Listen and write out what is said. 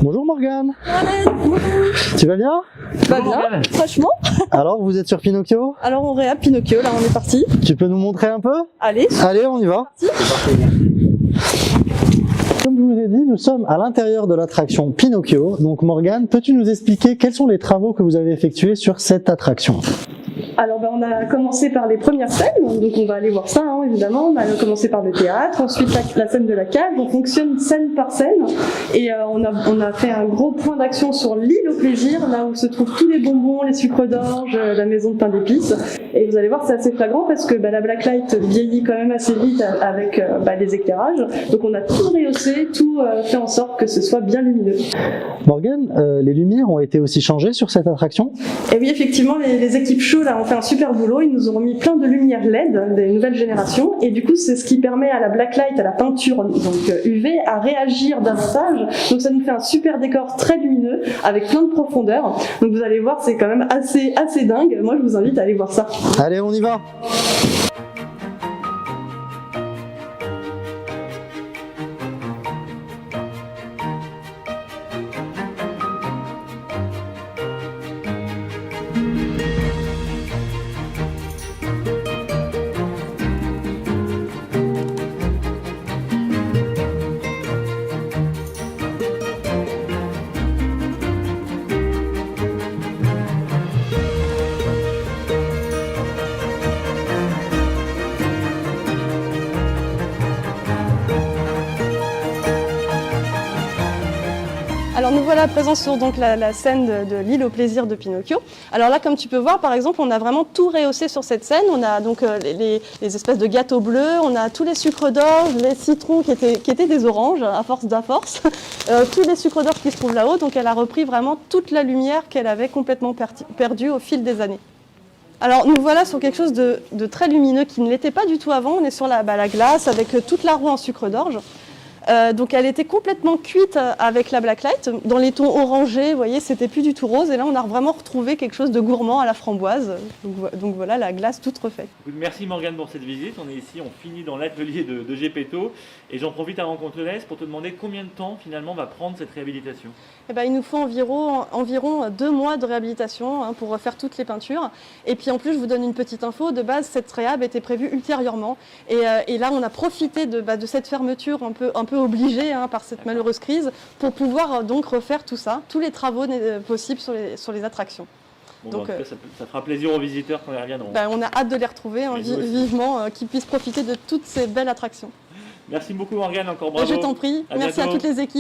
Bonjour Morgane. Tu vas bien? Bah bien, franchement. Alors, vous êtes sur Pinocchio? Alors on réa Pinocchio, là on est parti. Tu peux nous montrer un peu? Allez. Allez, on y va. Comme je vous ai dit, nous sommes à l'intérieur de l'attraction Pinocchio. Donc Morgane, peux-tu nous expliquer quels sont les travaux que vous avez effectués sur cette attraction? Alors on a commencé par les premières scènes, donc on va aller voir ça évidemment. On a commencé par le théâtre, ensuite la scène de la cave. On fonctionne scène par scène et on a fait un gros point d'action sur l'île au plaisir, là où se trouvent tous les bonbons, les sucres d'orge, la maison de pain d'épices. Et vous allez voir, c'est assez flagrant parce que la blacklight vieillit quand même assez vite avec les éclairages. Donc on a tout rehaussé, tout fait en sorte que ce soit bien lumineux. Morgane, les lumières ont été aussi changées sur cette attraction? Et oui, effectivement, les équipes show là ont fait un super boulot. Ils nous ont remis plein de lumières LED des nouvelles générations, et du coup, c'est ce qui permet à la blacklight, à la peinture donc UV, à réagir davantage. Donc ça nous fait un super décor très lumineux avec plein de profondeur. Donc vous allez voir, c'est quand même assez dingue. Moi, je vous invite à aller voir ça. Allez, on y va. Alors nous voilà à présent sur donc la scène de l'île au plaisir de Pinocchio. Alors là, comme tu peux voir, par exemple, on a vraiment tout rehaussé sur cette scène. On a donc les espèces de gâteaux bleus, on a tous les sucres d'orge, les citrons qui étaient des oranges à force tous les sucres d'orge qui se trouvent là-haut. Donc elle a repris vraiment toute la lumière qu'elle avait complètement perdue au fil des années. Alors nous voilà sur quelque chose de très lumineux qui ne l'était pas du tout avant. On est sur la glace avec toute la roue en sucre d'orge. Donc elle était complètement cuite avec la blacklight. Dans les tons orangés, vous voyez, c'était plus du tout rose. Et là, on a vraiment retrouvé quelque chose de gourmand à la framboise. Donc voilà, la glace toute refaite. Merci Morgane pour cette visite. On est ici, on finit dans l'atelier de Gepetto. Et j'en profite avant qu'on te laisse pour te demander combien de temps finalement va prendre cette réhabilitation. Eh ben, il nous faut environ 2 mois de réhabilitation pour refaire toutes les peintures. Et puis en plus, je vous donne une petite info. De base, cette réhab était prévue ultérieurement. Et là, on a profité de cette fermeture un peu obligée par cette malheureuse crise pour pouvoir donc refaire tout ça, tous les travaux possibles sur les attractions. Bon, donc, en tout cas, ça fera plaisir aux visiteurs quand ils reviendront. On a hâte de les retrouver vivement, qu'ils puissent profiter de toutes ces belles attractions. Merci beaucoup Morgane, encore bravo. Je t'en prie, merci à toutes les équipes.